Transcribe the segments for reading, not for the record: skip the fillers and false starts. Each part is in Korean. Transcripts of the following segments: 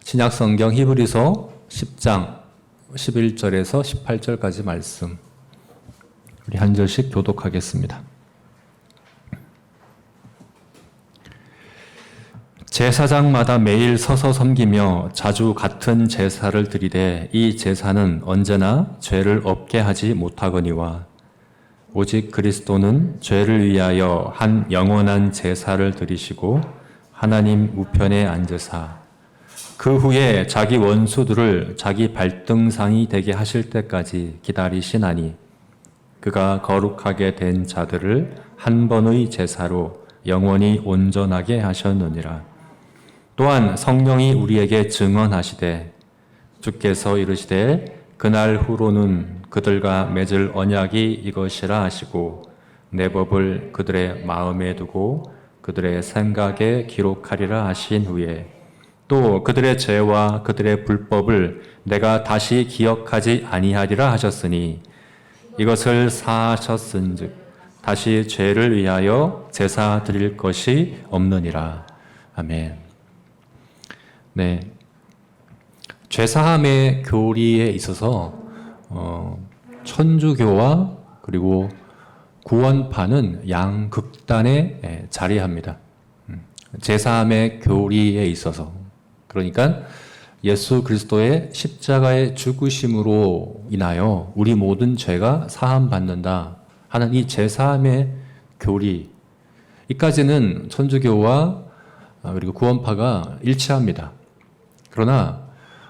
신약 성경 히브리서 10장 11절에서 18절까지 말씀 우리 한 절씩 교독하겠습니다. 제사장마다 매일 서서 섬기며 자주 같은 제사를 드리되 이 제사는 언제나 죄를 없게 하지 못하거니와 오직 그리스도는 죄를 위하여 한 영원한 제사를 드리시고 하나님 우편에 앉으사 그 후에 자기 원수들을 자기 발등상이 되게 하실 때까지 기다리시나니 그가 거룩하게 된 자들을 한 번의 제사로 영원히 온전하게 하셨느니라. 또한 성령이 우리에게 증언하시되 주께서 이르시되 그날 후로는 그들과 맺을 언약이 이것이라 하시고 내 법을 그들의 마음에 두고 그들의 생각에 기록하리라 하신 후에 또 그들의 죄와 그들의 불법을 내가 다시 기억하지 아니하리라 하셨으니 이것을 사하셨은즉 다시 죄를 위하여 제사 드릴 것이 없느니라. 아멘. 네, 죄사함의 교리에 있어서 천주교와 그리고 구원파는 양극단에 자리합니다. 제사함의 교리에 있어서 그러니까 예수 그리스도의 십자가의 죽으심으로 인하여 우리 모든 죄가 사함받는다 하는 이 제사함의 교리, 이까지는 천주교와 그리고 구원파가 일치합니다. 그러나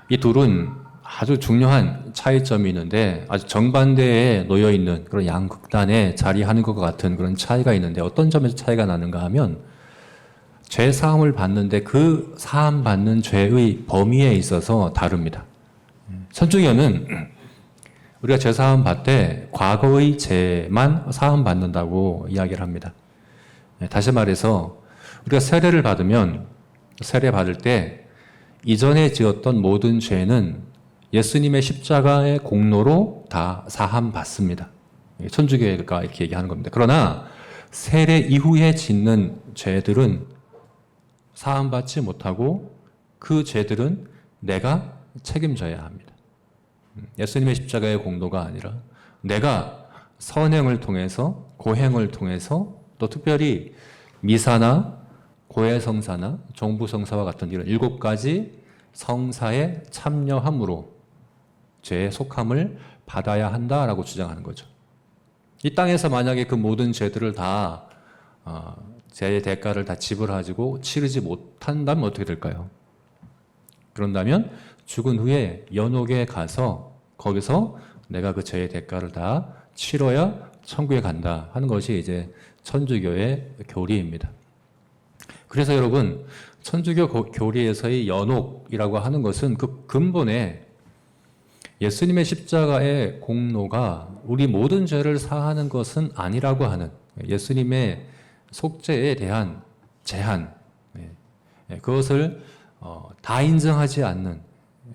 이 둘은 아주 중요한 차이점이 있는데 아주 정반대에 놓여 있는 그런 양극단에 자리하는 것 같은 그런 차이가 있는데 어떤 점에서 차이가 나는가 하면 죄 사함을 받는데 그 사함 받는 죄의 범위에 있어서 다릅니다. 천주교는 우리가 죄 사함 받되 과거의 죄만 사함 받는다고 이야기를 합니다. 다시 말해서 우리가 세례를 받으면 세례 받을 때 이전에 지었던 모든 죄는 예수님의 십자가의 공로로 다 사함 받습니다. 천주교가 이렇게 얘기하는 겁니다. 그러나 세례 이후에 짓는 죄들은 사함 받지 못하고 그 죄들은 내가 책임져야 합니다. 예수님의 십자가의 공로가 아니라 내가 선행을 통해서 고행을 통해서 또 특별히 미사나 고해성사나 종부성사와 같은 이런 7가지 성사에 참여함으로 죄에 속함을 받아야 한다라고 주장하는 거죠. 이 땅에서 만약에 그 모든 죄들을 다 죄의 대가를 다 지불하고 치르지 못한다면 어떻게 될까요? 그런다면 죽은 후에 연옥에 가서 거기서 내가 그 죄의 대가를 다 치러야 천국에 간다 하는 것이 이제 천주교의 교리입니다. 그래서 여러분, 천주교 교리에서의 연옥이라고 하는 것은 그 근본에 예수님의 십자가의 공로가 우리 모든 죄를 사하는 것은 아니라고 하는 예수님의 속죄에 대한 제한, 그것을 다 인정하지 않는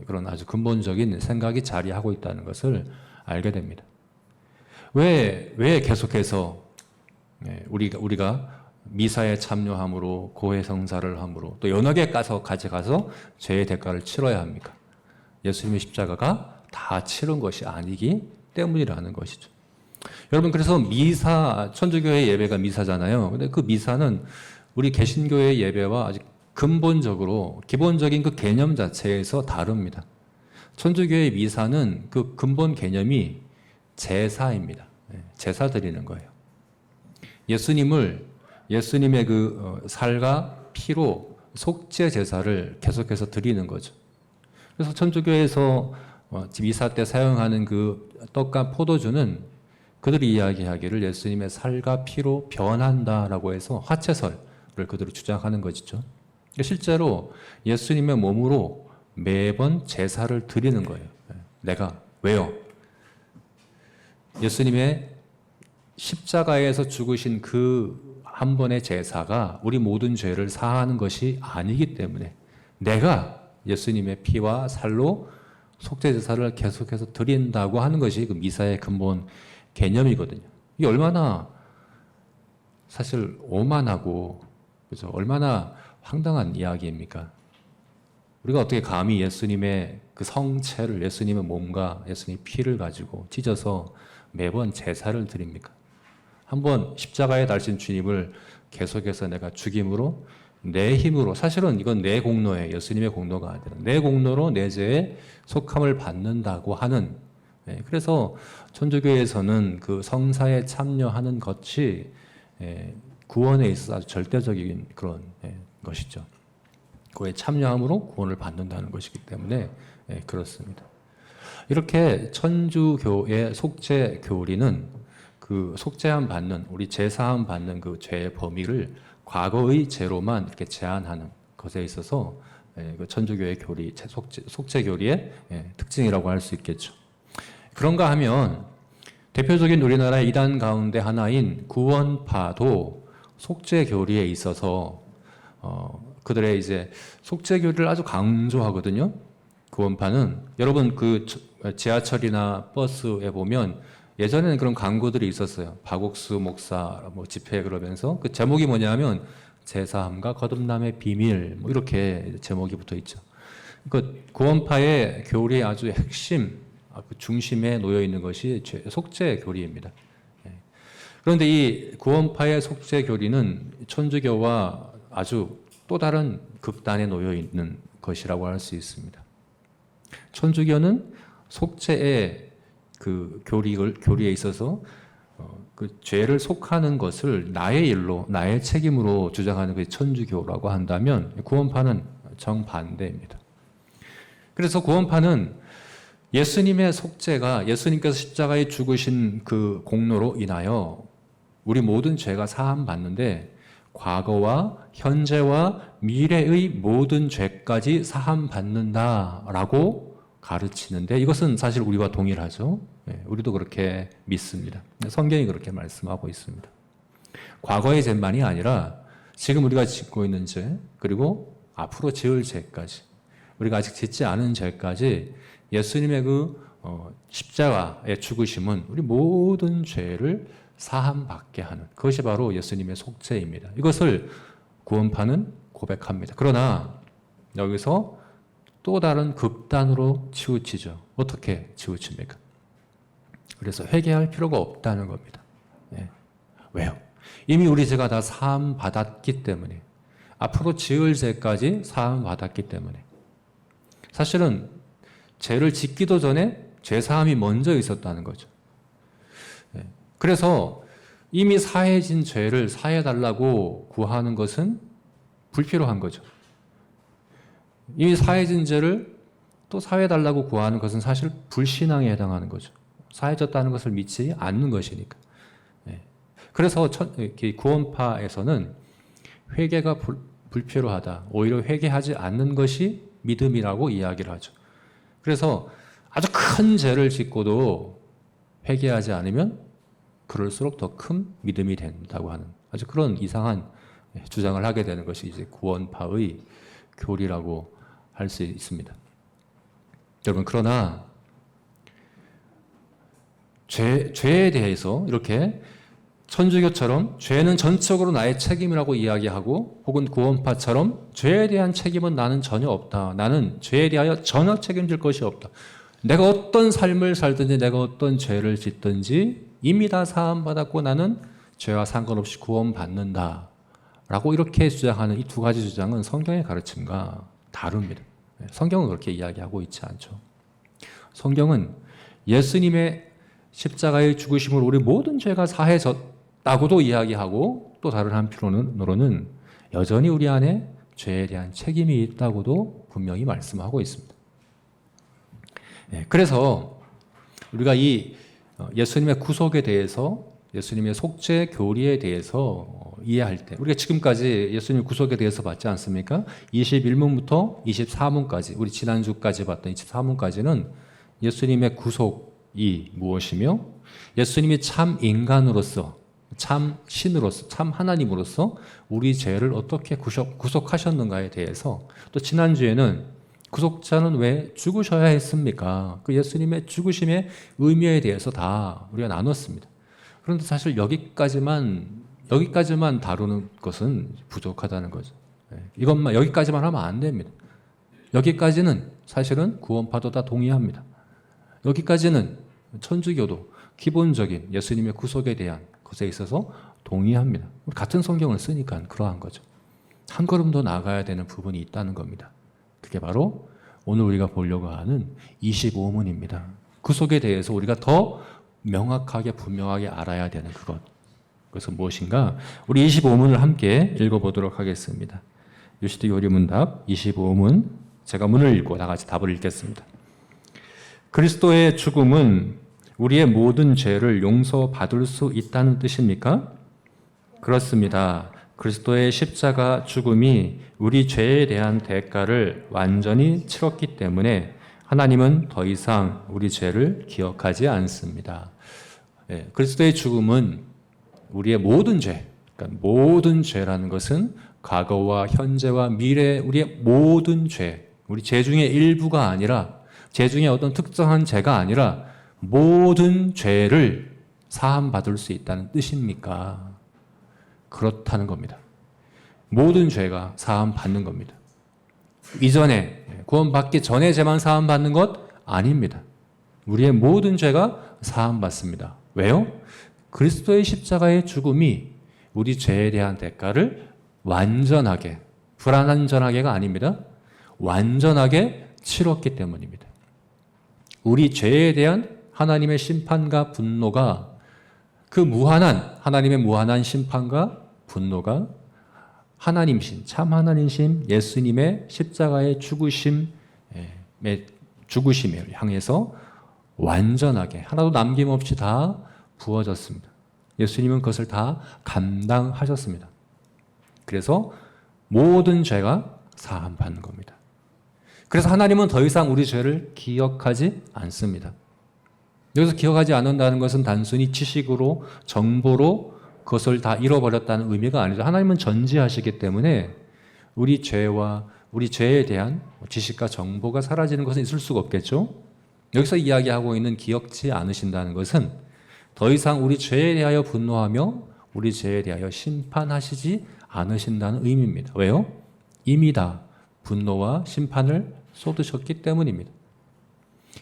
그런 아주 근본적인 생각이 자리하고 있다는 것을 알게 됩니다. 왜 계속해서 우리가 미사에 참여함으로 고해성사를 함으로 또 연옥에 가서 죄의 대가를 치러야 합니까? 예수님의 십자가가 다 치른 것이 아니기 때문이라는 것이죠. 여러분, 그래서 미사, 천주교의 예배가 미사잖아요. 근데 그 미사는 우리 개신교의 예배와 아주 근본적으로 기본적인 그 개념 자체에서 다릅니다. 천주교의 미사는 그 근본 개념이 제사입니다. 제사 드리는 거예요. 예수님의 그 살과 피로 속죄 제사를 계속해서 드리는 거죠. 그래서 천주교에서 미사 때 사용하는 그 떡과 포도주는 그들이 이야기하기를 예수님의 살과 피로 변한다라고 해서 화채설을 그들이 주장하는 것이죠. 실제로 예수님의 몸으로 매번 제사를 드리는 거예요. 내가 왜요? 예수님의 십자가에서 죽으신 그 한 번의 제사가 우리 모든 죄를 사하는 것이 아니기 때문에 내가 예수님의 피와 살로 속죄 제사를 계속해서 드린다고 하는 것이 그 미사의 근본 개념이거든요. 이게 얼마나 사실 오만하고 그죠? 얼마나 황당한 이야기입니까? 우리가 어떻게 감히 예수님의 그 성체를, 예수님의 몸과 예수님의 피를 가지고 찢어서 매번 제사를 드립니까? 한번 십자가에 달신 주님을 계속해서 내가 죽임으로, 내 힘으로, 사실은 이건 내 공로예요. 예수님의 공로가 아니라 내 공로로 내 죄에 속함을 받는다고 하는, 그래서 천주교에서는 그 성사에 참여하는 것이 구원에 있어서 아주 절대적인 그런 것이죠. 그에 참여함으로 구원을 받는다는 것이기 때문에 그렇습니다. 이렇게 천주교의 속죄 교리는 그 속죄함 받는, 우리 제사함 받는 그 죄의 범위를 과거의 죄로만 이렇게 제한하는 것에 있어서 그 천주교의 교리, 속죄 교리의 특징이라고 할 수 있겠죠. 그런가 하면 대표적인 우리나라의 이단 가운데 하나인 구원파도 속죄 교리에 있어서 그들의 이제 속죄 교리를 아주 강조하거든요. 구원파는 여러분 그 지하철이나 버스에 보면 예전에는 그런 광고들이 있었어요. 박옥수 목사 뭐 집회 그러면서 그 제목이 뭐냐면 제사함과 거듭남의 비밀 뭐 이렇게 제목이 붙어 있죠. 그 구원파의 교리의 아주 핵심, 그 중심에 놓여 있는 것이 속죄 교리입니다. 그런데 이 구원파의 속죄 교리는 천주교와 아주 또 다른 극단에 놓여 있는 것이라고 할 수 있습니다. 천주교는 속죄의 그 교리에 있어서 그 죄를 속하는 것을 나의 일로, 나의 책임으로 주장하는 것이 천주교라고 한다면 구원파는 정반대입니다. 그래서 구원파는 예수님의 속죄가, 예수님께서 십자가에 죽으신 그 공로로 인하여 우리 모든 죄가 사함 받는데 과거와 현재와 미래의 모든 죄까지 사함 받는다라고 가르치는데 이것은 사실 우리와 동일하죠. 우리도 그렇게 믿습니다. 성경이 그렇게 말씀하고 있습니다. 과거의 죄만이 아니라 지금 우리가 짓고 있는 죄, 그리고 앞으로 지을 죄까지, 우리가 아직 짓지 않은 죄까지 예수님의 그 십자가의 죽으심은 우리 모든 죄를 사함받게 하는, 그것이 바로 예수님의 속죄입니다. 이것을 구원파는 고백합니다. 그러나 여기서 또 다른 극단으로 치우치죠. 어떻게 치우칩니까? 그래서 회개할 필요가 없다는 겁니다. 왜요? 이미 우리 죄가 다 사함 받았기 때문에, 앞으로 지을 죄까지 사함 받았기 때문에. 사실은 죄를 짓기도 전에 죄 사함이 먼저 있었다는 거죠. 그래서 이미 사해진 죄를 사해달라고 구하는 것은 불필요한 거죠. 이미 사해진 죄를 또 사해달라고 구하는 것은 사실 불신앙에 해당하는 거죠. 사해졌다는 것을 믿지 않는 것이니까. 그래서 구원파에서는 회개가 불필요하다. 오히려 회개하지 않는 것이 믿음이라고 이야기를 하죠. 그래서 아주 큰 죄를 짓고도 회개하지 않으면 그럴수록 더 큰 믿음이 된다고 하는 아주 그런 이상한 주장을 하게 되는 것이 이제 구원파의 교리라고 할 수 있습니다. 여러분, 그러나 죄에 대해서 이렇게 천주교처럼 죄는 전적으로 나의 책임이라고 이야기하고, 혹은 구원파처럼 죄에 대한 책임은 나는 전혀 없다. 나는 죄에 대하여 전혀 책임질 것이 없다. 내가 어떤 삶을 살든지 내가 어떤 죄를 짓든지 이미 다 사함받았고 나는 죄와 상관없이 구원받는다 라고 이렇게 주장하는 이 두 가지 주장은 성경의 가르침과 다릅니다. 성경은 그렇게 이야기하고 있지 않죠. 성경은 예수님의 십자가의 죽으심으로 우리 모든 죄가 사해졌다고도 이야기하고, 또 다른 한편으로는 여전히 우리 안에 죄에 대한 책임이 있다고도 분명히 말씀하고 있습니다. 그래서 우리가 이 예수님의 구속에 대해서, 예수님의 속죄 교리에 대해서 이해할 때, 우리가 지금까지 예수님의 구속에 대해서 봤지 않습니까? 21문부터 24문까지, 우리 지난주까지 봤던 24문까지는 예수님의 구속이 무엇이며, 예수님이 참 인간으로서, 참 신으로서, 참 하나님으로서 우리 죄를 어떻게 구속하셨는가에 대해서, 또 지난주에는 구속자는 왜 죽으셔야 했습니까? 그 예수님의 죽으심의 의미에 대해서 다 우리가 나눴습니다. 그런데 사실 여기까지만 다루는 것은 부족하다는 거죠. 이것만, 여기까지만 하면 안 됩니다. 여기까지는 사실은 구원파도 다 동의합니다. 여기까지는 천주교도 기본적인 예수님의 구속에 대한 것에 있어서 동의합니다. 같은 성경을 쓰니까 그러한 거죠. 한 걸음 더 나아가야 되는 부분이 있다는 겁니다. 그게 바로 오늘 우리가 보려고 하는 25문입니다. 구속에 대해서 우리가 더 명확하게 분명하게 알아야 되는 그것. 그래서 무엇인가? 우리 25문을 함께 읽어보도록 하겠습니다. 유시드 요리문답 25문, 제가 문을 읽고 다 같이 답을 읽겠습니다. 그리스도의 죽음은 우리의 모든 죄를 용서받을 수 있다는 뜻입니까? 그렇습니다. 그리스도의 십자가 죽음이 우리 죄에 대한 대가를 완전히 치렀기 때문에 하나님은 더 이상 우리 죄를 기억하지 않습니다. 그리스도의 죽음은 우리의 모든 죄, 그러니까 모든 죄라는 것은 과거와 현재와 미래 우리의 모든 죄, 우리 죄 중에 일부가 아니라 죄 중에 어떤 특정한 죄가 아니라 모든 죄를 사함받을 수 있다는 뜻입니까? 그렇다는 겁니다. 모든 죄가 사함받는 겁니다. 이전에 구원받기 전에 죄만 사함받는 것 아닙니다. 우리의 모든 죄가 사함받습니다. 왜요? 그리스도의 십자가의 죽음이 우리 죄에 대한 대가를 완전하게, 불완전하게가 아닙니다. 완전하게 치렀기 때문입니다. 우리 죄에 대한 하나님의 심판과 분노가 그 무한한 하나님의 무한한 심판과 분노가 하나님신, 참 하나님신 예수님의 십자가의 죽으심을 향해서 완전하게 하나도 남김없이 다 부어졌습니다. 예수님은 그것을 다 감당하셨습니다. 그래서 모든 죄가 사함받는 겁니다. 그래서 하나님은 더 이상 우리 죄를 기억하지 않습니다. 여기서 기억하지 않는다는 것은 단순히 지식으로, 정보로 그것을 다 잃어버렸다는 의미가 아니죠. 하나님은 전지하시기 때문에 우리 죄와 우리 죄에 대한 지식과 정보가 사라지는 것은 있을 수가 없겠죠. 여기서 이야기하고 있는 기억지 않으신다는 것은 더 이상 우리 죄에 대하여 분노하며 우리 죄에 대하여 심판하시지 않으신다는 의미입니다. 왜요? 이미 다 분노와 심판을 쏟으셨기 때문입니다.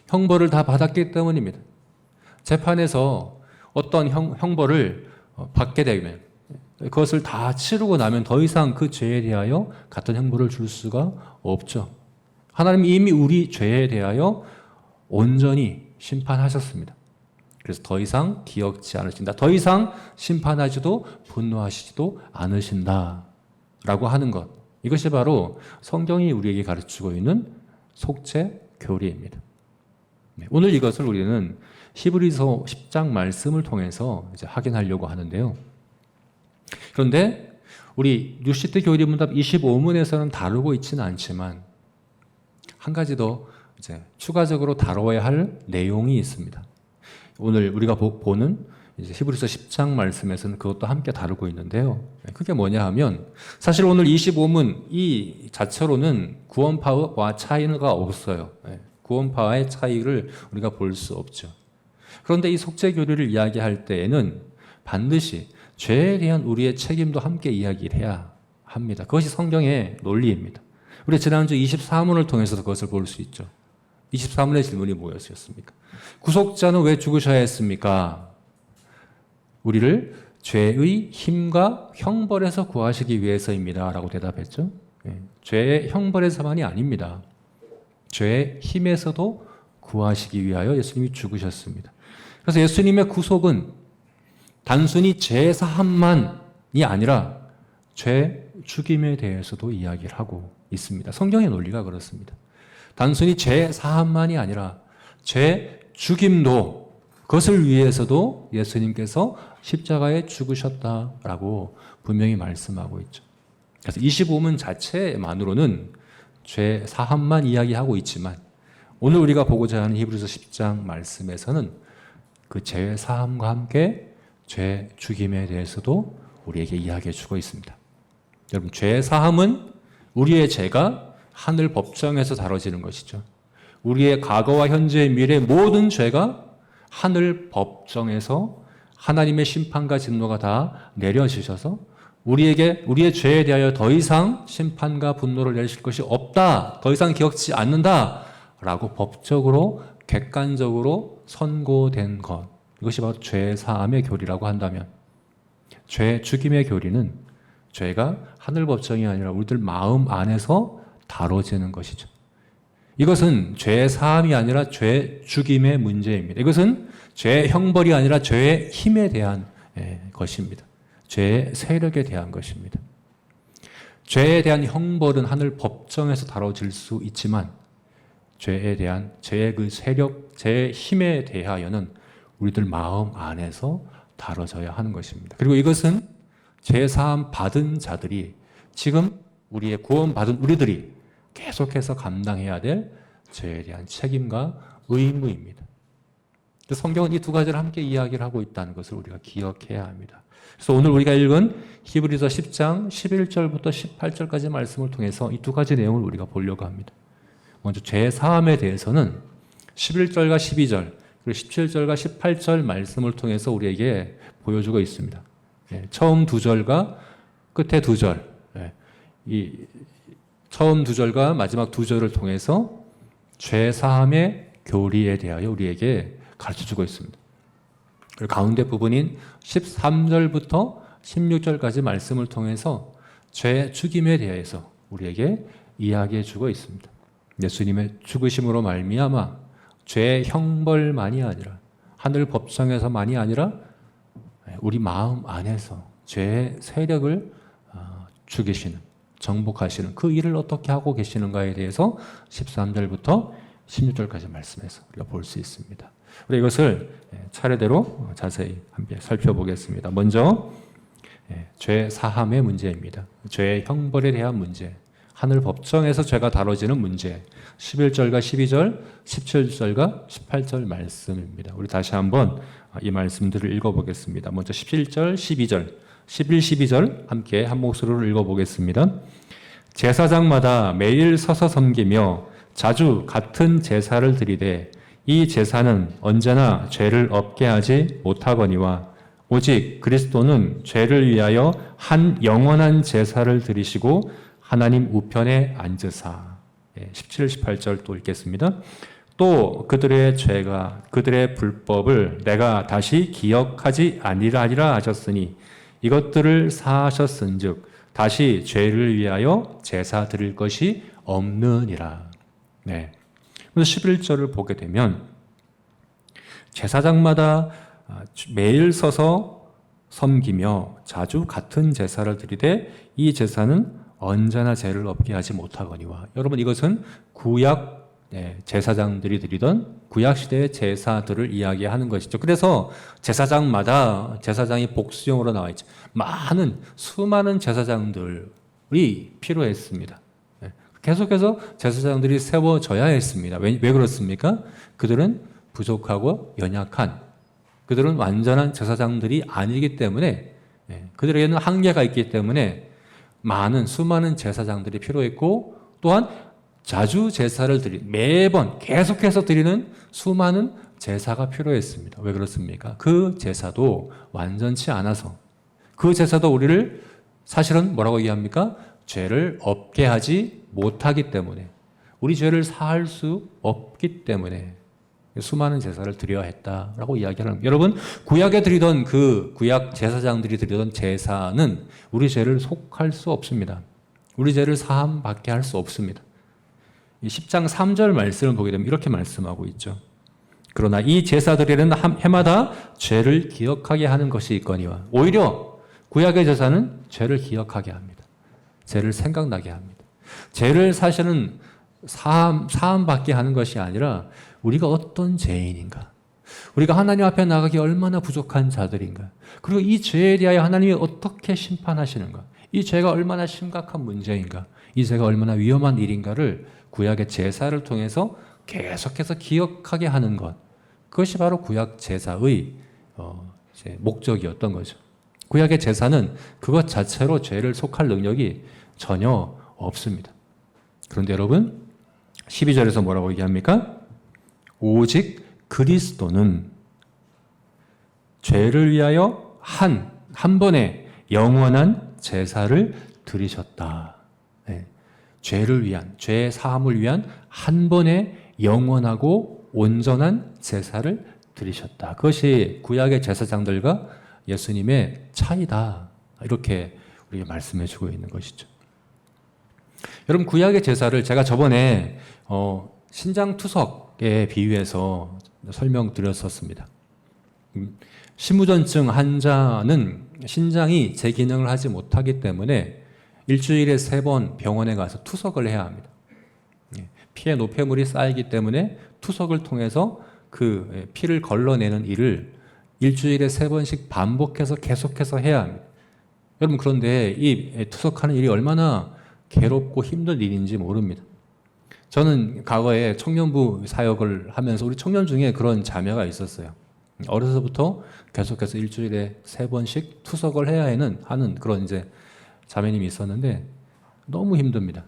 형벌을 다 받았기 때문입니다. 재판에서 어떤 형벌을 받게 되면 그것을 다 치르고 나면 더 이상 그 죄에 대하여 같은 형벌을 줄 수가 없죠. 하나님이 이미 우리 죄에 대하여 온전히 심판하셨습니다. 그래서 더 이상 기억지 않으신다. 더 이상 심판하지도 분노하시지도 않으신다라고 하는 것. 이것이 바로 성경이 우리에게 가르치고 있는 속죄 교리입니다. 오늘 이것을 우리는 히브리서 10장 말씀을 통해서 이제 확인하려고 하는데요. 그런데 우리 뉴시트 교리문답 25문에서는 다루고 있지는 않지만 한 가지 더 이제 추가적으로 다뤄야 할 내용이 있습니다. 오늘 우리가 보는 이제 히브리서 10장 말씀에서는 그것도 함께 다루고 있는데요. 그게 뭐냐 하면 사실 오늘 25문 이 자체로는 구원파와 차이가 없어요. 구원파와의 차이를 우리가 볼 수 없죠. 그런데 이 속죄 교리를 이야기할 때에는 반드시 죄에 대한 우리의 책임도 함께 이야기를 해야 합니다. 그것이 성경의 논리입니다. 우리 지난주 24문을 통해서도 그것을 볼 수 있죠. 24문의 질문이 뭐였습니까? 구속자는 왜 죽으셔야 했습니까? 우리를 죄의 힘과 형벌에서 구하시기 위해서입니다. 라고 대답했죠. 죄의 형벌에서만이 아닙니다. 죄의 힘에서도 구하시기 위하여 예수님이 죽으셨습니다. 그래서 예수님의 구속은 단순히 죄 사함만이 아니라 죄 죽임에 대해서도 이야기를 하고 있습니다. 성경의 논리가 그렇습니다. 단순히 죄 사함만이 아니라 죄 죽임도 그것을 위해서도 예수님께서 십자가에 죽으셨다라고 분명히 말씀하고 있죠. 그래서 25문 자체만으로는 죄 사함만 이야기하고 있지만 오늘 우리가 보고자 하는 히브리서 10장 말씀에서는 그 죄 사함과 함께 죄 죽임에 대해서도 우리에게 이야기해 주고 있습니다. 여러분, 죄 사함은 우리의 죄가 하늘 법정에서 다뤄지는 것이죠. 우리의 과거와 현재, 미래 모든 죄가 하늘 법정에서 하나님의 심판과 진노가 다 내려지셔서 우리의 죄에 대하여 더 이상 심판과 분노를 내리실 것이 없다. 더 이상 기억지 않는다. 라고 법적으로 객관적으로 선고된 것. 이것이 바로 죄 사함의 교리라고 한다면, 죄 죽임의 교리는 죄가 하늘 법정이 아니라 우리들 마음 안에서 다뤄지는 것이죠. 이것은 죄 사함이 아니라 죄 죽임의 문제입니다. 이것은 죄의 형벌이 아니라 죄의 힘에 대한 것입니다. 죄의 세력에 대한 것입니다. 죄에 대한 형벌은 하늘 법정에서 다뤄질 수 있지만 죄에 대한 죄의 그 세력, 죄의 힘에 대하여는 우리들 마음 안에서 다뤄져야 하는 것입니다. 그리고 이것은 죄 사함 받은 자들이, 지금 우리의 구원 받은 우리들이 계속해서 감당해야 될 죄에 대한 책임과 의무입니다. 성경은 이 두 가지를 함께 이야기를 하고 있다는 것을 우리가 기억해야 합니다. 그래서 오늘 우리가 읽은 히브리서 10장 11절부터 18절까지 말씀을 통해서 이 두 가지 내용을 우리가 보려고 합니다. 먼저 죄 사함에 대해서는 11절과 12절 그리고 17절과 18절 말씀을 통해서 우리에게 보여주고 있습니다. 처음 두 절과 끝에 두 절, 이 처음 두 절과 마지막 두 절을 통해서 죄 사함의 교리에 대하여 우리에게 가르쳐주고 있습니다. 그리고 가운데 부분인 13절부터 16절까지 말씀을 통해서 죄 죽임에 대해서 우리에게 이야기해 주고 있습니다. 예수님의 죽으심으로 말미암아 죄의 형벌만이 아니라 하늘 법정에서만이 아니라 우리 마음 안에서 죄의 세력을 죽이시는, 정복하시는 그 일을 어떻게 하고 계시는가에 대해서 13절부터 16절까지 말씀해서 우리가 볼 수 있습니다. 우리 이것을 차례대로 자세히 함께 살펴보겠습니다. 먼저 죄 사함의 문제입니다. 죄의 형벌에 대한 문제, 하늘 법정에서 죄가 다뤄지는 문제, 11절과 12절, 17절과 18절 말씀입니다. 우리 다시 한번 이 말씀들을 읽어보겠습니다. 먼저 17절, 12절, 11, 12절 함께 한 목소리로 읽어보겠습니다. 제사장마다 매일 서서 섬기며 자주 같은 제사를 드리되 이 제사는 언제나 죄를 없게 하지 못하거니와 오직 그리스도는 죄를 위하여 한 영원한 제사를 드리시고 하나님 우편에 앉으사. 17, 18절 또 읽겠습니다. 또 그들의 죄가 그들의 불법을 내가 다시 기억하지 아니라 하셨으니 이것들을 사하셨은즉 다시 죄를 위하여 제사 드릴 것이 없느니라. 네. 그래서 11절을 보게 되면 제사장마다 매일 서서 섬기며 자주 같은 제사를 드리되 이 제사는 언제나 죄를 없게 하지 못하거니와. 여러분, 이것은 구약 제사장들이 드리던 구약시대의 제사들을 이야기하는 것이죠. 그래서 제사장이 복수형으로 나와 있죠. 수많은 제사장들이 필요했습니다. 계속해서 제사장들이 세워져야 했습니다. 왜 그렇습니까? 그들은 부족하고 연약한, 그들은 완전한 제사장들이 아니기 때문에, 그들에게는 한계가 있기 때문에 수많은 제사장들이 필요했고, 또한 자주 제사를 매번 계속해서 드리는 수많은 제사가 필요했습니다. 왜 그렇습니까? 그 제사도 완전치 않아서, 그 제사도 우리를 사실은 뭐라고 얘기합니까? 죄를 없게 하지 못하기 때문에, 우리 죄를 사할 수 없기 때문에 수많은 제사를 드려야 했다라고 이야기를 합니다. 여러분, 구약에 드리던 구약 제사장들이 드리던 제사는 우리 죄를 속할 수 없습니다. 우리 죄를 사함받게 할 수 없습니다. 10장 3절 말씀을 보게 되면 이렇게 말씀하고 있죠. 그러나 이 제사드리는 해마다 죄를 기억하게 하는 것이 있거니와. 오히려 구약의 제사는 죄를 기억하게 합니다. 죄를 생각나게 합니다. 죄를 사실은 사함받게 하는 것이 아니라 우리가 어떤 죄인인가, 우리가 하나님 앞에 나가기 얼마나 부족한 자들인가, 그리고 이 죄에 대하여 하나님이 어떻게 심판하시는가, 이 죄가 얼마나 심각한 문제인가, 이 죄가 얼마나 위험한 일인가를 구약의 제사를 통해서 계속해서 기억하게 하는 것, 그것이 바로 구약 제사의 목적이었던 거죠. 구약의 제사는 그것 자체로 죄를 속할 능력이 전혀 없습니다. 그런데 여러분, 12절에서 뭐라고 얘기합니까? 오직 그리스도는 죄를 위하여 한 번의 영원한 제사를 드리셨다. 예. 죄를 위한, 죄 사함을 위한 한 번의 영원하고 온전한 제사를 드리셨다. 그것이 구약의 제사장들과 예수님의 차이다. 이렇게 우리가 말씀해 주고 있는 것이죠. 여러분, 구약의 제사를 제가 저번에 신장투석에 비유해서 설명드렸었습니다. 신무전증 환자는 신장이 제 기능을 하지 못하기 때문에 일주일에 3번 병원에 가서 투석을 해야 합니다. 피에 노폐물이 쌓이기 때문에 투석을 통해서 그 피를 걸러내는 일을 일주일에 3번씩 반복해서 계속해서 해야 합니다. 여러분, 그런데 이 투석하는 일이 얼마나 괴롭고 힘든 일인지 모릅니다. 저는 과거에 청년부 사역을 하면서 우리 청년 중에 그런 자매가 있었어요. 어려서부터 계속해서 일주일에 3번씩 투석을 해야 하는 그런 이제 자매님이 있었는데 너무 힘듭니다.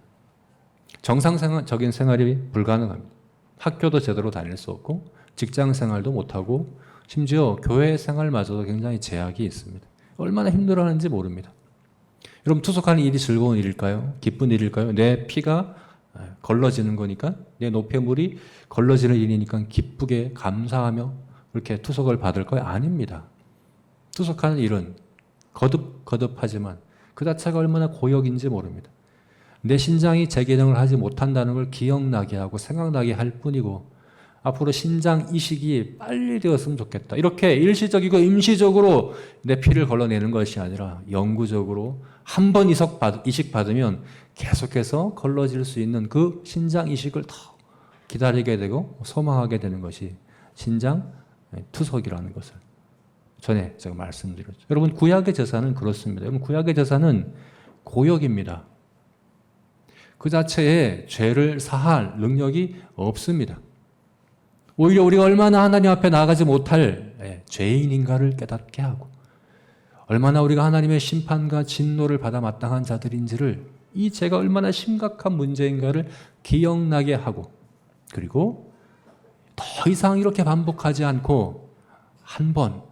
정상적인 생활이 불가능합니다. 학교도 제대로 다닐 수 없고 직장 생활도 못하고 심지어 교회 생활마저도 굉장히 제약이 있습니다. 얼마나 힘들어하는지 모릅니다. 여러분, 투석하는 일이 즐거운 일일까요? 기쁜 일일까요? 내 피가 걸러지는 거니까, 내 노폐물이 걸러지는 일이니까 기쁘게 감사하며 그렇게 투석을 받을까요? 아닙니다. 투석하는 일은 거듭하지만 그 자체가 얼마나 고역인지 모릅니다. 내 신장이 제 기능을 하지 못한다는 걸 기억나게 하고 생각나게 할 뿐이고, 앞으로 신장 이식이 빨리 되었으면 좋겠다. 이렇게 일시적이고 임시적으로 내 피를 걸러내는 것이 아니라 영구적으로 한 번 이식 받으면 계속해서 걸러질 수 있는 그 신장 이식을 더 기다리게 되고 소망하게 되는 것이 신장 투석이라는 것을 전에 제가 말씀드렸죠. 여러분, 구약의 제사는 그렇습니다. 여러분, 구약의 제사는 고역입니다. 그 자체에 죄를 사할 능력이 없습니다. 오히려 우리가 얼마나 하나님 앞에 나아가지 못할 죄인인가를 깨닫게 하고, 얼마나 우리가 하나님의 심판과 진노를 받아 마땅한 자들인지를, 이 죄가 얼마나 심각한 문제인가를 기억나게 하고, 그리고 더 이상 이렇게 반복하지 않고 한 번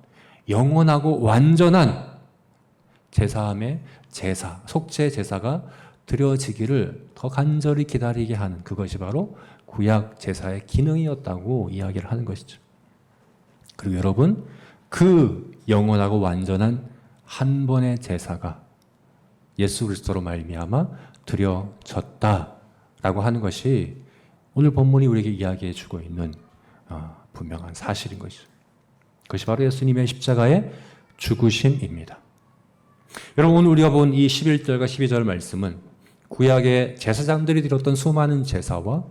영원하고 완전한 제사함의 제사, 속죄 제사가 드려지기를 더 간절히 기다리게 하는, 그것이 바로 구약 제사의 기능이었다고 이야기를 하는 것이죠. 그리고 여러분, 그 영원하고 완전한 한 번의 제사가 예수 그리스도로 말미암아 드려졌다라고 하는 것이 오늘 본문이 우리에게 이야기해 주고 있는 분명한 사실인 것이죠. 그것이 바로 예수님의 십자가의 죽으심입니다. 여러분, 오늘 우리가 본 이 11절과 12절 말씀은 구약의 제사장들이 드렸던 수많은 제사와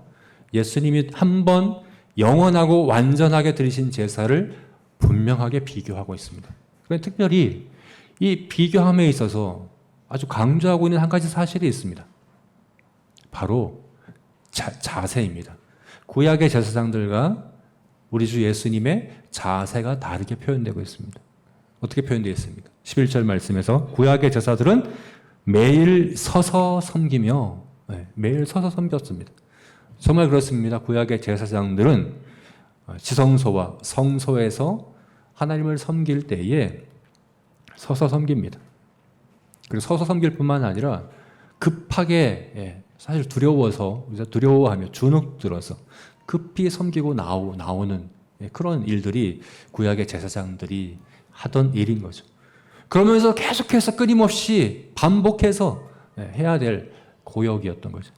예수님이 한 번 영원하고 완전하게 드리신 제사를 분명하게 비교하고 있습니다. 그런데 특별히 이 비교함에 있어서 아주 강조하고 있는 한 가지 사실이 있습니다. 바로 자세입니다. 구약의 제사장들과 우리 주 예수님의 자세가 다르게 표현되고 있습니다. 어떻게 표현되어 있습니까? 11절 말씀에서 구약의 제사들은 매일 서서 섬기며, 매일 서서 섬겼습니다. 정말 그렇습니다. 구약의 제사장들은 지성소와 성소에서 하나님을 섬길 때에 서서 섬깁니다. 그리고 서서 섬길 뿐만 아니라 급하게, 사실 두려워하며 주눅들어서 급히 섬기고 나오는 그런 일들이 구약의 제사장들이 하던 일인 거죠. 그러면서 계속해서 끊임없이 반복해서 해야 될 고역이었던 거죠.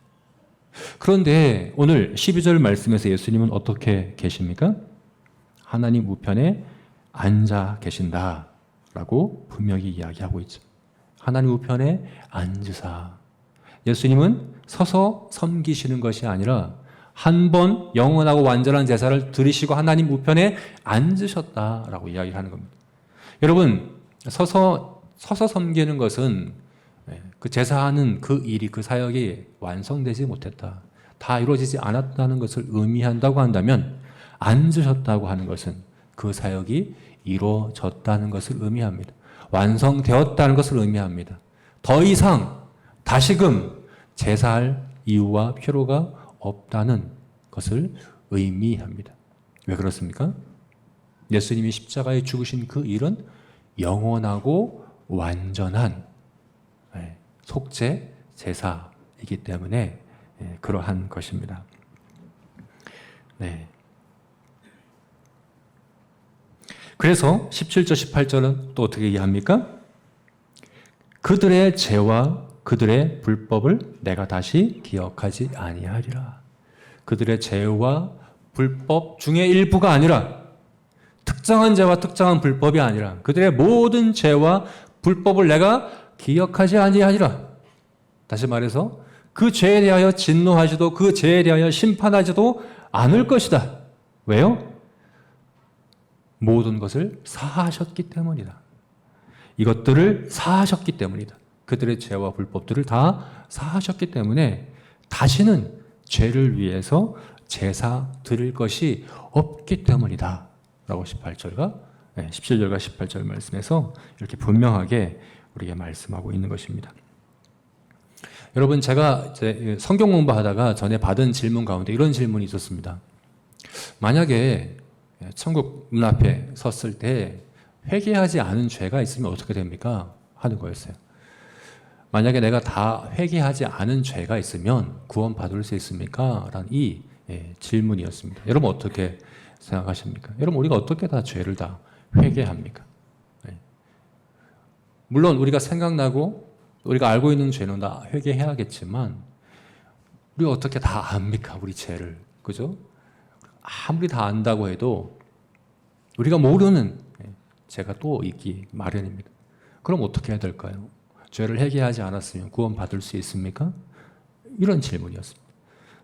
그런데 오늘 12절 말씀에서 예수님은 어떻게 계십니까? 하나님 우편에 앉아 계신다라고 분명히 이야기하고 있죠. 하나님 우편에 앉으사. 예수님은 서서 섬기시는 것이 아니라 한 번 영원하고 완전한 제사를 드리시고 하나님 우편에 앉으셨다라고 이야기하는 겁니다. 여러분, 서서 섬기는 것은 그 제사하는 그 일이, 그 사역이 완성되지 못했다, 다 이루어지지 않았다는 것을 의미한다고 한다면, 앉으셨다고 하는 것은 그 사역이 이루어졌다는 것을 의미합니다. 완성되었다는 것을 의미합니다. 더 이상 다시금 제사할 이유와 필요가 없다는 것을 의미합니다. 왜 그렇습니까? 예수님이 십자가에 죽으신 그 일은 영원하고 완전한 속죄 제사이기 때문에 그러한 것입니다. 네. 그래서 17절 18절은 또 어떻게 이해합니까? 그들의 죄와 그들의 불법을 내가 다시 기억하지 아니하리라. 그들의 죄와 불법 중에 일부가 아니라, 특정한 죄와 특정한 불법이 아니라 그들의 모든 죄와 불법을 내가 기억하지 아니하리라. 다시 말해서 그 죄에 대하여 진노하지도 그 죄에 대하여 심판하지도 않을 것이다. 왜요? 모든 것을 사하셨기 때문이다. 이것들을 사하셨기 때문이다. 그들의 죄와 불법들을 다 사하셨기 때문에 다시는 죄를 위해서 제사 드릴 것이 없기 때문이다. 라고 17절과 18절 말씀에서 이렇게 분명하게 우리에게 말씀하고 있는 것입니다. 여러분, 제가 이제 성경 공부하다가 전에 받은 질문 가운데 이런 질문이 있었습니다. 만약에 천국 문 앞에 섰을 때 회개하지 않은 죄가 있으면 어떻게 됩니까? 하는 거였어요. 만약에 내가 다 회개하지 않은 죄가 있으면 구원받을 수 있습니까? 라는 이 질문이었습니다. 여러분 어떻게 생각하십니까? 여러분, 우리가 어떻게 다 죄를 다 회개합니까? 물론 우리가 생각나고 우리가 알고 있는 죄는 다 회개해야겠지만 우리가 어떻게 다 압니까? 우리 죄를. 그죠? 아무리 다 안다고 해도 우리가 모르는 죄가 또 있기 마련입니다. 그럼 어떻게 해야 될까요? 죄를 회개하지 않았으면 구원받을 수 있습니까? 이런 질문이었습니다.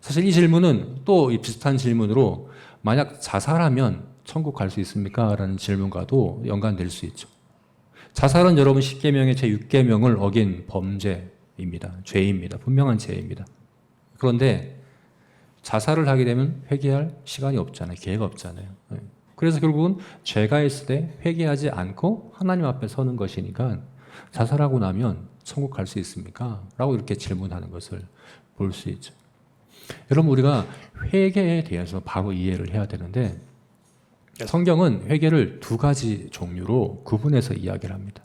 사실 이 질문은 또 비슷한 질문으로 만약 자살하면 천국 갈 수 있습니까? 라는 질문과도 연관될 수 있죠. 자살은 여러분 10계명의 제6계명을 어긴 범죄입니다. 죄입니다. 분명한 죄입니다. 그런데 자살을 하게 되면 회개할 시간이 없잖아요. 기회가 없잖아요. 그래서 결국은 죄가 있을 때 회개하지 않고 하나님 앞에 서는 것이니까 자살하고 나면 천국 갈 수 있습니까? 라고 이렇게 질문하는 것을 볼 수 있죠. 여러분, 우리가 회개에 대해서 바로 이해를 해야 되는데 성경은 회개를 두 가지 종류로 구분해서 이야기를 합니다.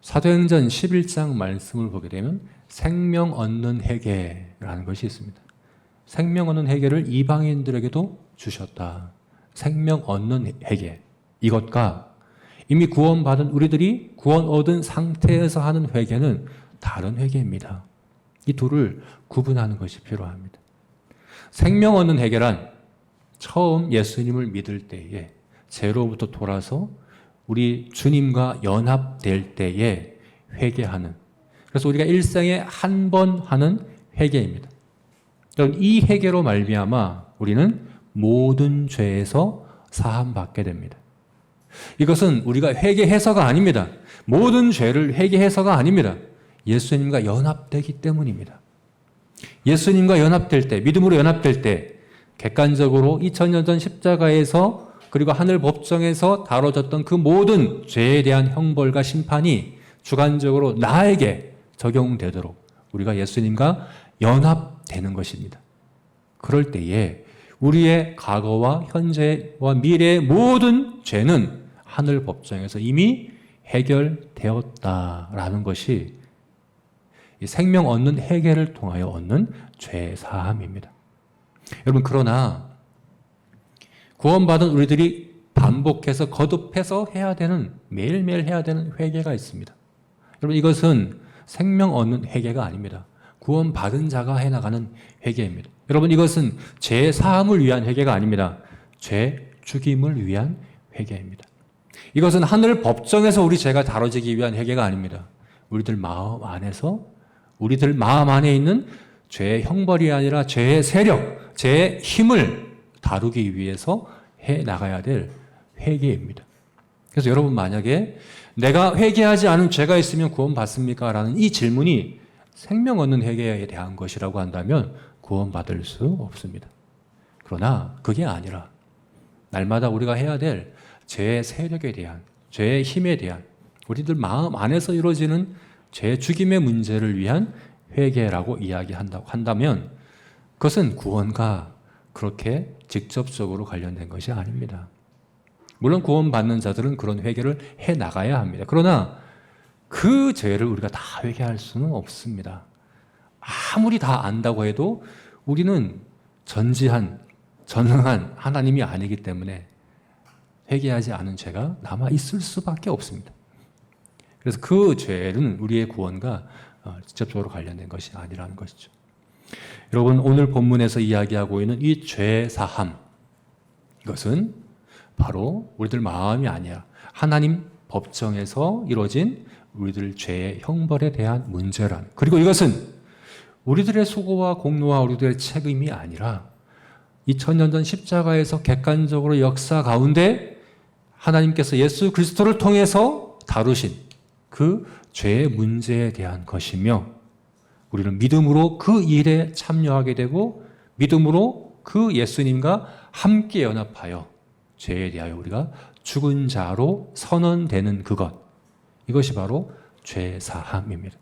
사도행전 11장 말씀을 보게 되면 생명 얻는 회개라는 것이 있습니다. 생명 얻는 회개를 이방인들에게도 주셨다. 생명 얻는 회개, 이것과 이미 구원받은 우리들이 구원 얻은 상태에서 하는 회개는 다른 회개입니다. 이 둘을 구분하는 것이 필요합니다. 생명 얻는 회개란 처음 예수님을 믿을 때에 죄로부터 돌아서 우리 주님과 연합될 때에 회개하는, 그래서 우리가 일생에 한 번 하는 회개입니다. 이 회개로 말미암아 우리는 모든 죄에서 사함받게 됩니다. 이것은 우리가 회개해서가 아닙니다. 모든 죄를 회개해서가 아닙니다. 예수님과 연합되기 때문입니다. 예수님과 연합될 때, 믿음으로 연합될 때 객관적으로 2000년 전 십자가에서 그리고 하늘 법정에서 다뤄졌던 그 모든 죄에 대한 형벌과 심판이 주관적으로 나에게 적용되도록 우리가 예수님과 연합되는 것입니다. 그럴 때에 우리의 과거와 현재와 미래의 모든 죄는 하늘 법정에서 이미 해결되었다라는 것이 이 생명 얻는 회개를 통하여 얻는 죄 사함입니다. 여러분, 그러나 구원받은 우리들이 반복해서 거듭해서 해야 되는, 매일매일 해야 되는 회개가 있습니다. 여러분, 이것은 생명 얻는 회개가 아닙니다. 구원받은 자가 해나가는 회개입니다. 여러분, 이것은 죄 사함을 위한 회개가 아닙니다. 죄 죽임을 위한 회개입니다. 이것은 하늘 법정에서 우리 죄가 다뤄지기 위한 회개가 아닙니다. 우리들 마음 안에서, 우리들 마음 안에 있는 죄의 형벌이 아니라 죄의 세력, 죄의 힘을 다루기 위해서 해 나가야 될 회개입니다. 그래서 여러분, 만약에 내가 회개하지 않은 죄가 있으면 구원받습니까? 라는 이 질문이 생명 얻는 회개에 대한 것이라고 한다면 구원받을 수 없습니다. 그러나 그게 아니라 날마다 우리가 해야 될 죄의 세력에 대한, 죄의 힘에 대한, 우리들 마음 안에서 이루어지는 죄 죽임의 문제를 위한 회개라고 이야기한다고 한다면 그것은 구원과 그렇게 직접적으로 관련된 것이 아닙니다. 물론 구원받는 자들은 그런 회개를 해 나가야 합니다. 그러나 그 죄를 우리가 다 회개할 수는 없습니다. 아무리 다 안다고 해도 우리는 전지한, 전능한 하나님이 아니기 때문에 회개하지 않은 죄가 남아 있을 수밖에 없습니다. 그래서 그 죄는 우리의 구원과 직접적으로 관련된 것이 아니라는 것이죠. 여러분, 오늘 본문에서 이야기하고 있는 이 죄 사함, 이것은 바로 우리들 마음이 아니라 하나님 법정에서 이루어진 우리들 죄의 형벌에 대한 문제란, 그리고 이것은 우리들의 수고와 공로와 우리들의 책임이 아니라 2000년 전 십자가에서 객관적으로 역사 가운데 하나님께서 예수 그리스도를 통해서 다루신 그 죄의 문제에 대한 것이며, 우리는 믿음으로 그 일에 참여하게 되고 믿음으로 그 예수님과 함께 연합하여 죄에 대하여 우리가 죽은 자로 선언되는 그것, 이것이 바로 죄 사함입니다.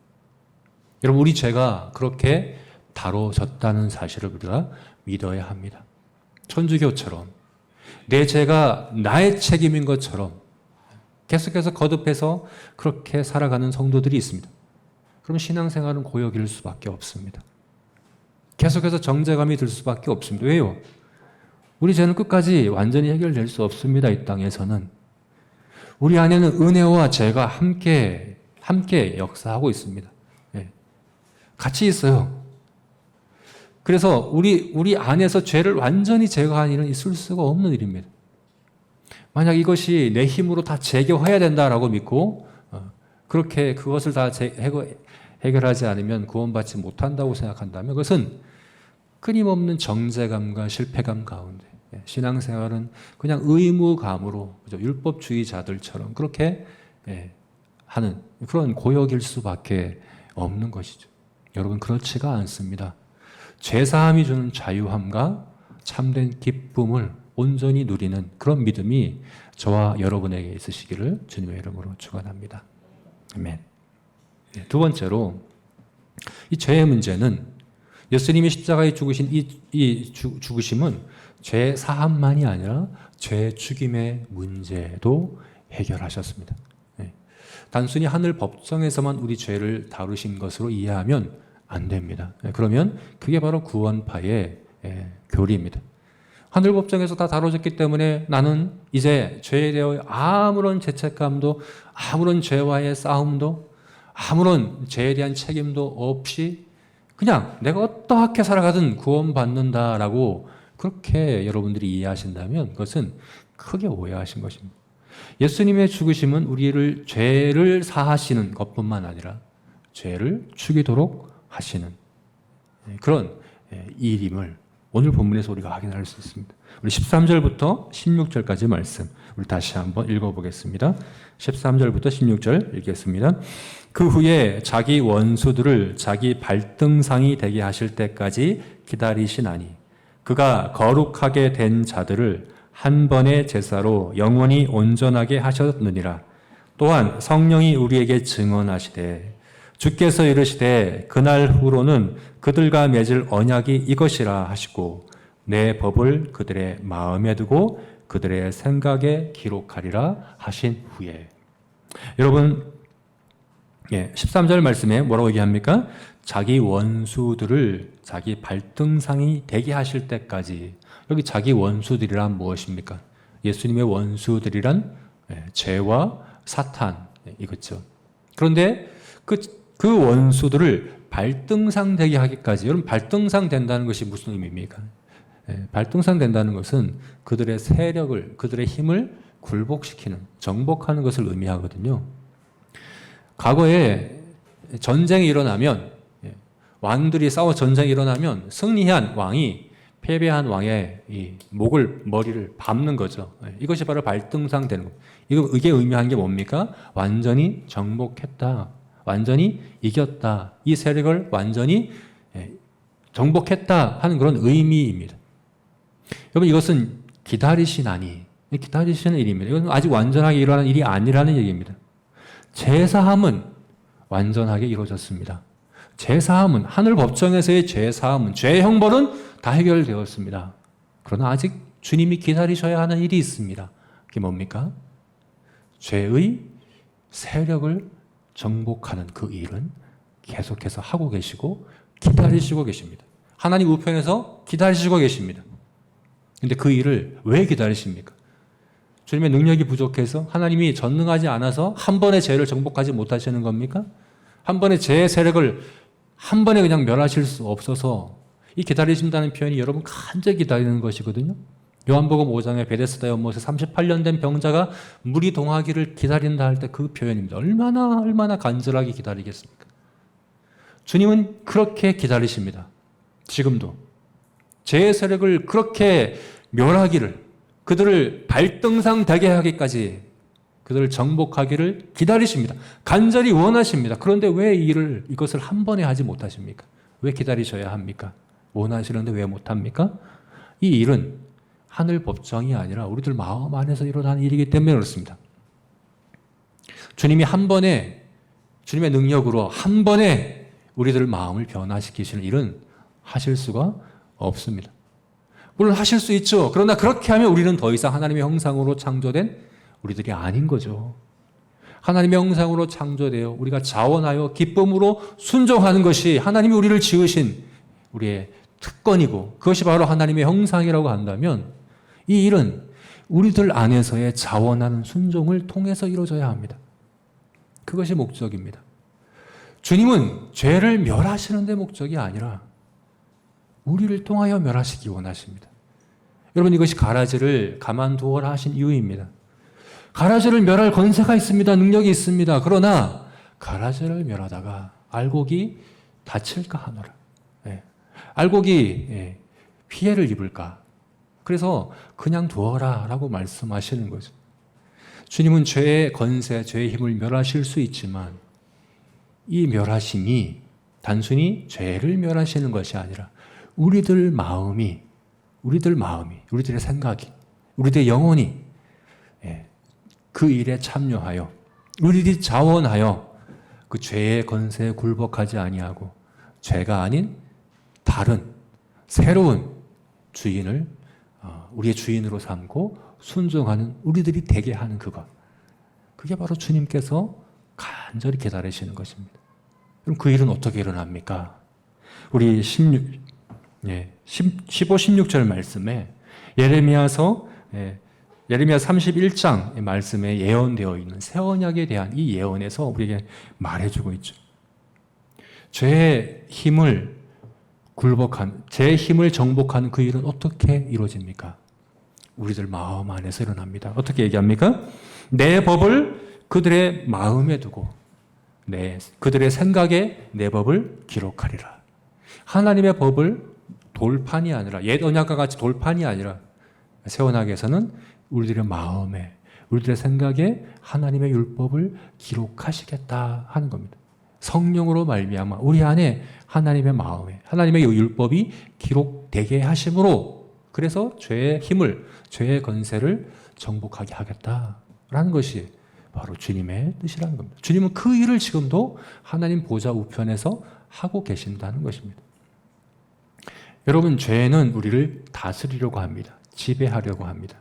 여러분, 우리 죄가 그렇게 다뤄졌다는 사실을 우리가 믿어야 합니다. 천주교처럼 내 죄가 나의 책임인 것처럼 계속해서 거듭해서 그렇게 살아가는 성도들이 있습니다. 그럼 신앙생활은 고역일 수밖에 없습니다. 계속해서 정죄감이 들 수밖에 없습니다. 왜요? 우리 죄는 끝까지 완전히 해결될 수 없습니다. 이 땅에서는. 우리 안에는 은혜와 죄가 함께 역사하고 있습니다. 네. 같이 있어요. 그래서 우리 안에서 죄를 완전히 제거하는 일은 있을 수가 없는 일입니다. 만약 이것이 내 힘으로 다 제거해야 된다라고 믿고 그렇게 그것을 다 해결하지 않으면 구원받지 못한다고 생각한다면 그것은 끊임없는 정죄감과 실패감 가운데, 신앙생활은 그냥 의무감으로 율법주의자들처럼 그렇게 하는 그런 고역일 수밖에 없는 것이죠. 여러분, 그렇지가 않습니다. 죄사함이 주는 자유함과 참된 기쁨을 온전히 누리는 그런 믿음이 저와 여러분에게 있으시기를 주님의 이름으로 축원합니다. 아멘. 두 번째로, 이 죄의 문제는 예수님이 십자가에 죽으신 이 죽으심은 죄 사함만이 아니라 죄 죽임의 문제도 해결하셨습니다. 단순히 하늘 법정에서만 우리 죄를 다루신 것으로 이해하면 안 됩니다. 그러면 그게 바로 구원파의 교리입니다. 하늘 법정에서 다 다뤄졌기 때문에 나는 이제 죄에 대해 아무런 죄책감도, 아무런 죄와의 싸움도, 아무런 죄에 대한 책임도 없이 그냥 내가 어떻게 살아가든 구원받는다라고 그렇게 여러분들이 이해하신다면 그것은 크게 오해하신 것입니다. 예수님의 죽으심은 우리를 죄를 사하시는 것뿐만 아니라 죄를 죽이도록 하시는 그런 일임을 오늘 본문에서 우리가 확인할 수 있습니다. 우리 13절부터 16절까지 말씀 우리 다시 한번 읽어보겠습니다. 13절부터 16절 읽겠습니다. 그 후에 자기 원수들을 자기 발등상이 되게 하실 때까지 기다리시나니 그가 거룩하게 된 자들을 한 번의 제사로 영원히 온전하게 하셨느니라. 또한 성령이 우리에게 증언하시되 주께서 이르시되 그날 후로는 그들과 맺을 언약이 이것이라 하시고 내 법을 그들의 마음에 두고 그들의 생각에 기록하리라 하신 후에. 여러분, 13절 말씀에 뭐라고 얘기합니까? 자기 원수들을 자기 발등상이 되게 하실 때까지. 여기 자기 원수들이란 무엇입니까? 예수님의 원수들이란 죄와 사탄 이거죠. 그런데 그 원수들을 발등상 되게 하기까지. 여러분, 발등상 된다는 것이 무슨 의미입니까? 발등상 된다는 것은 그들의 세력을, 그들의 힘을 굴복시키는, 정복하는 것을 의미하거든요. 과거에 전쟁이 일어나면, 왕들이 싸워 전쟁이 일어나면 승리한 왕이 패배한 왕의 이 머리를 밟는 거죠. 이것이 바로 발등상 되는 겁니다. 이게 의미하는 게 뭡니까? 완전히 정복했다. 완전히 이겼다. 이 세력을 완전히 정복했다 하는 그런 의미입니다. 여러분, 이것은 기다리시나니, 기다리시는 일입니다. 이것은 아직 완전하게 일어나는 일이 아니라는 얘기입니다. 제사함은 완전하게 이루어졌습니다. 제사함은, 하늘 법정에서의 제사함은, 죄의 형벌은 다 해결되었습니다. 그러나 아직 주님이 기다리셔야 하는 일이 있습니다. 그게 뭡니까? 죄의 세력을 정복하는 그 일은 계속해서 하고 계시고 기다리시고 계십니다. 하나님 우편에서 기다리시고 계십니다. 근데 그 일을 왜 기다리십니까? 주님의 능력이 부족해서 하나님이 전능하지 않아서 한 번의 죄를 정복하지 못하시는 겁니까? 한 번의 죄의 세력을 한 번에 그냥 멸하실 수 없어서 이 기다리신다는 표현이 여러분 간절히 기다리는 것이거든요. 요한복음 5장에 베데스다 연못에 38년 된 병자가 물이 동하기를 기다린다 할 때 그 표현입니다. 얼마나 간절하게 기다리겠습니까? 주님은 그렇게 기다리십니다. 지금도. 죄의 세력을 그렇게 멸하기를, 그들을 발등상 되게 하기까지 그들을 정복하기를 기다리십니다. 간절히 원하십니다. 그런데 왜 이것을 한 번에 하지 못하십니까? 왜 기다리셔야 합니까? 원하시는데 왜 못합니까? 이 일은 하늘 법정이 아니라 우리들 마음 안에서 일어나는 일이기 때문에 그렇습니다. 주님이 한 번에, 주님의 능력으로 한 번에 우리들 마음을 변화시키시는 일은 하실 수가 없습니다. 물론 하실 수 있죠. 그러나 그렇게 하면 우리는 더 이상 하나님의 형상으로 창조된 우리들이 아닌 거죠. 하나님의 형상으로 창조되어 우리가 자원하여 기쁨으로 순종하는 것이 하나님이 우리를 지으신 우리의 특권이고 그것이 바로 하나님의 형상이라고 한다면 이 일은 우리들 안에서의 자원하는 순종을 통해서 이루어져야 합니다. 그것이 목적입니다. 주님은 죄를 멸하시는 데 목적이 아니라 우리를 통하여 멸하시기 원하십니다. 여러분 이것이 가라지를 가만두어라 하신 이유입니다. 가라지를 멸할 권세가 있습니다. 능력이 있습니다. 그러나 가라지를 멸하다가 알곡이 다칠까 하노라. 알곡이 피해를 입을까. 그래서 그냥 두어라 라고 말씀하시는 거죠. 주님은 죄의 권세, 죄의 힘을 멸하실 수 있지만 이 멸하심이 단순히 죄를 멸하시는 것이 아니라 우리들 마음이, 우리들의 생각이, 우리들의 영혼이 그 일에 참여하여 우리들이 자원하여 그 죄의 권세에 굴복하지 아니하고 죄가 아닌 다른 새로운 주인을 우리의 주인으로 삼고 순종하는 우리들이 되게 하는 그것. 그게 바로 주님께서 간절히 기다리시는 것입니다. 그럼 그 일은 어떻게 일어납니까? 우리 15, 16절 말씀에 예레미야 31장 말씀에 예언되어 있는 새 언약에 대한 이 예언에서 우리에게 말해주고 있죠. 죄의 힘을 정복하는 그 일은 어떻게 이루어집니까? 우리들 마음 안에서 일어납니다. 어떻게 얘기합니까? 내 법을 그들의 마음에 두고 그들의 생각에 내 법을 기록하리라. 하나님의 법을 돌판이 아니라 옛 언약과 같이 돌판이 아니라 새 언약에서는 우리들의 마음에 우리들의 생각에 하나님의 율법을 기록하시겠다 하는 겁니다. 성령으로 말미암아 우리 안에 하나님의 마음에 하나님의 율법이 기록되게 하심으로 그래서 죄의 힘을 죄의 권세를 정복하게 하겠다라는 것이 바로 주님의 뜻이라는 겁니다. 주님은 그 일을 지금도 하나님 보좌 우편에서 하고 계신다는 것입니다. 여러분, 죄는 우리를 다스리려고 합니다. 지배하려고 합니다.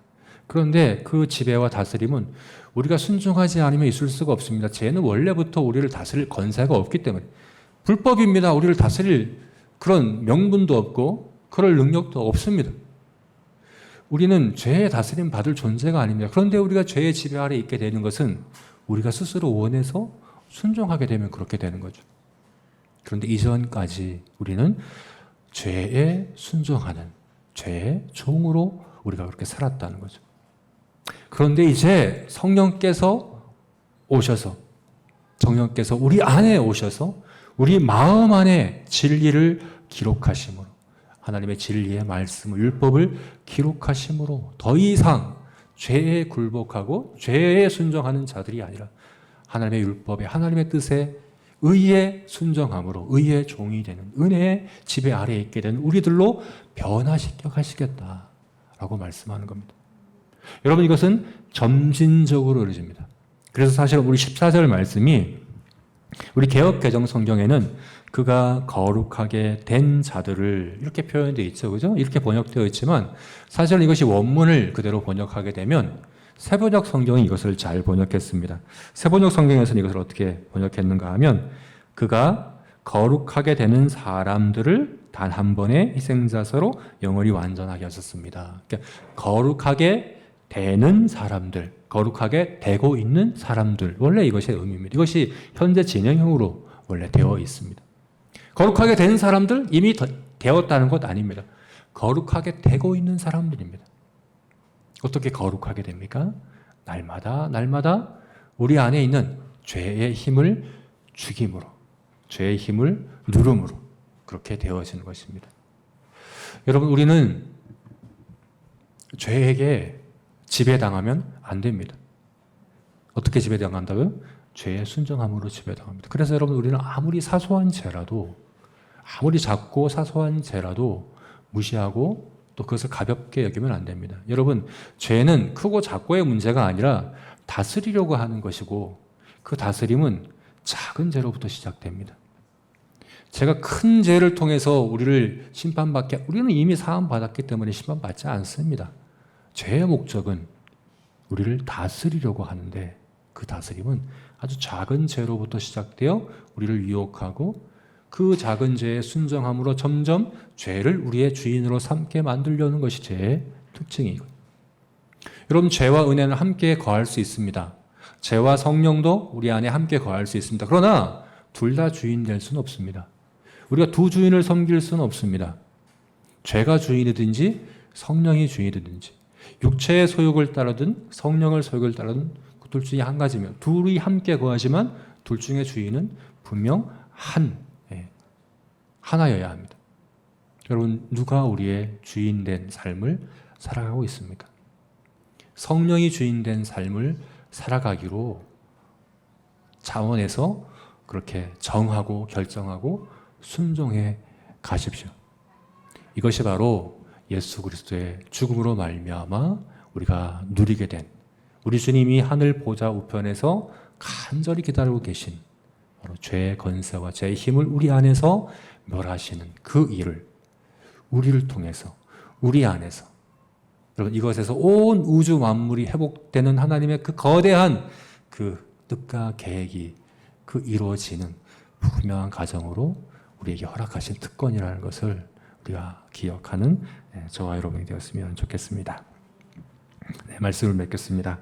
그런데 그 지배와 다스림은 우리가 순종하지 않으면 있을 수가 없습니다. 죄는 원래부터 우리를 다스릴 권세가 없기 때문에 불법입니다. 우리를 다스릴 그런 명분도 없고 그럴 능력도 없습니다. 우리는 죄의 다스림 받을 존재가 아닙니다. 그런데 우리가 죄의 지배 아래 있게 되는 것은 우리가 스스로 원해서 순종하게 되면 그렇게 되는 거죠. 그런데 이전까지 우리는 죄에 순종하는 죄의 종으로 우리가 그렇게 살았다는 거죠. 그런데 이제 성령께서 우리 안에 오셔서 우리 마음 안에 진리를 기록하심으로 하나님의 진리의 말씀을 율법을 기록하심으로 더 이상 죄에 굴복하고 죄에 순종하는 자들이 아니라 하나님의 율법에 하나님의 뜻에 의에 순종함으로 의의 종이 되는 은혜의 지배 아래에 있게 되는 우리들로 변화시켜 가시겠다라고 말씀하는 겁니다. 여러분, 이것은 점진적으로 이루어집니다. 그래서 사실 우리 14절 말씀이 우리 개역 개정 성경에는 그가 거룩하게 된 자들을 이렇게 표현되어 있죠. 그죠? 이렇게 번역되어 있지만 사실은 이것이 원문을 그대로 번역하게 되면 세번역 성경이 이것을 잘 번역했습니다. 세번역 성경에서는 이것을 어떻게 번역했는가 하면 그가 거룩하게 되는 사람들을 단 한 번의 희생자서로 영원히 완전하게 하셨습니다. 그러니까 거룩하게 되는 사람들, 거룩하게 되고 있는 사람들, 원래 이것이 의미입니다. 이것이 현재 진행형으로 원래 되어 있습니다. 거룩하게 된 사람들 이미 되었다는 것 아닙니다. 거룩하게 되고 있는 사람들입니다. 어떻게 거룩하게 됩니까? 날마다 우리 안에 있는 죄의 힘을 죽임으로, 죄의 힘을 누름으로 그렇게 되어지는 것입니다. 여러분, 우리는 죄에게 지배당하면 안 됩니다. 어떻게 지배당한다고요? 죄의 순종함으로 지배당합니다. 그래서 여러분, 우리는 아무리 사소한 죄라도, 아무리 작고 사소한 죄라도 무시하고 또 그것을 가볍게 여기면 안 됩니다. 여러분, 죄는 크고 작고의 문제가 아니라 다스리려고 하는 것이고 그 다스림은 작은 죄로부터 시작됩니다. 제가 큰 죄를 통해서 우리를 심판받게, 우리는 이미 사함받았기 때문에 심판받지 않습니다. 죄의 목적은 우리를 다스리려고 하는데 그 다스림은 아주 작은 죄로부터 시작되어 우리를 유혹하고 그 작은 죄에 순종함으로 점점 죄를 우리의 주인으로 삼게 만들려는 것이 죄의 특징이고, 여러분, 죄와 은혜는 함께 거할 수 있습니다. 죄와 성령도 우리 안에 함께 거할 수 있습니다. 그러나 둘 다 주인 될 수는 없습니다. 우리가 두 주인을 섬길 수는 없습니다. 죄가 주인이든지 성령이 주인이든지, 육체의 소욕을 따르든 성령의 소욕을 따르든 그 둘 중에 한 가지면, 둘이 함께 거하지만 둘 중에 주인은 분명 하나여야 합니다. 여러분, 누가 우리의 주인된 삶을 살아가고 있습니까? 성령이 주인된 삶을 살아가기로 자원해서 그렇게 정하고 결정하고 순종해 가십시오. 이것이 바로 예수 그리스도의 죽음으로 말미암아 우리가 누리게 된, 우리 주님이 하늘 보좌 우편에서 간절히 기다리고 계신 바로 죄의 권세와 죄의 힘을 우리 안에서 멸하시는 그 일을 우리를 통해서, 우리 안에서, 여러분, 이것에서 온 우주 만물이 회복되는 하나님의 그 거대한 그 뜻과 계획이 그 이루어지는 분명한 과정으로 우리에게 허락하신 특권이라는 것을 우리가 기억하는 저와 여러분이 되었으면 좋겠습니다. 네, 말씀을 맺겠습니다.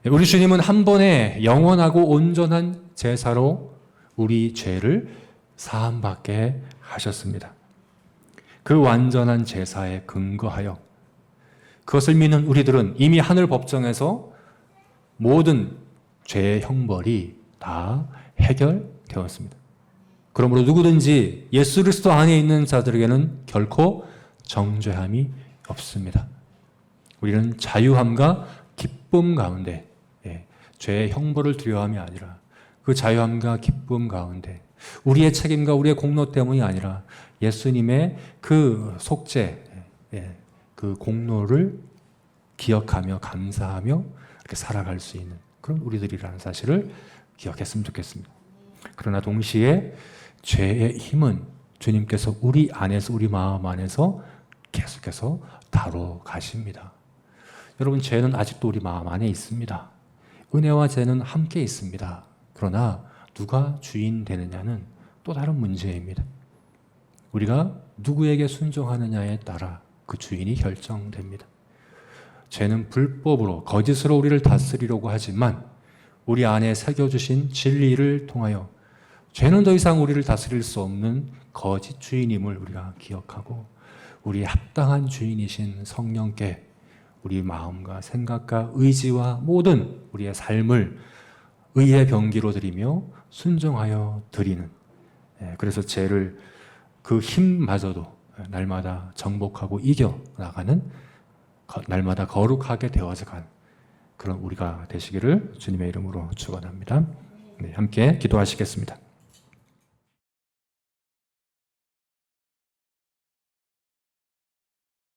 우리 주님은 한 번의 영원하고 온전한 제사로 우리 죄를 사함받게 하셨습니다. 그 완전한 제사에 근거하여 그것을 믿는 우리들은 이미 하늘 법정에서 모든 죄의 형벌이 다 해결되었습니다. 그러므로 누구든지 예수 그리스도 안에 있는 자들에게는 결코 정죄함이 없습니다. 우리는 자유함과 기쁨 가운데, 죄의 형벌을 두려워함이 아니라 그 자유함과 기쁨 가운데, 우리의 책임과 우리의 공로 때문이 아니라 예수님의 그 속죄, 그 공로를 기억하며 감사하며 이렇게 살아갈 수 있는 그런 우리들이라는 사실을 기억했으면 좋겠습니다. 그러나 동시에 죄의 힘은 주님께서 우리 안에서, 우리 마음 안에서 계속해서 다뤄 가십니다. 여러분, 죄는 아직도 우리 마음 안에 있습니다. 은혜와 죄는 함께 있습니다. 그러나 누가 주인 되느냐는 또 다른 문제입니다. 우리가 누구에게 순종하느냐에 따라 그 주인이 결정됩니다. 죄는 불법으로, 거짓으로 우리를 다스리려고 하지만 우리 안에 새겨주신 진리를 통하여 죄는 더 이상 우리를 다스릴 수 없는 거짓 주인임을 우리가 기억하고 우리의 합당한 주인이신 성령께 우리 마음과 생각과 의지와 모든 우리의 삶을 의의 병기로 드리며 순종하여 드리는, 그래서 죄를 그 힘마저도 날마다 정복하고 이겨나가는, 날마다 거룩하게 되어져간 그런 우리가 되시기를 주님의 이름으로 축원합니다. 네, 함께 기도하시겠습니다.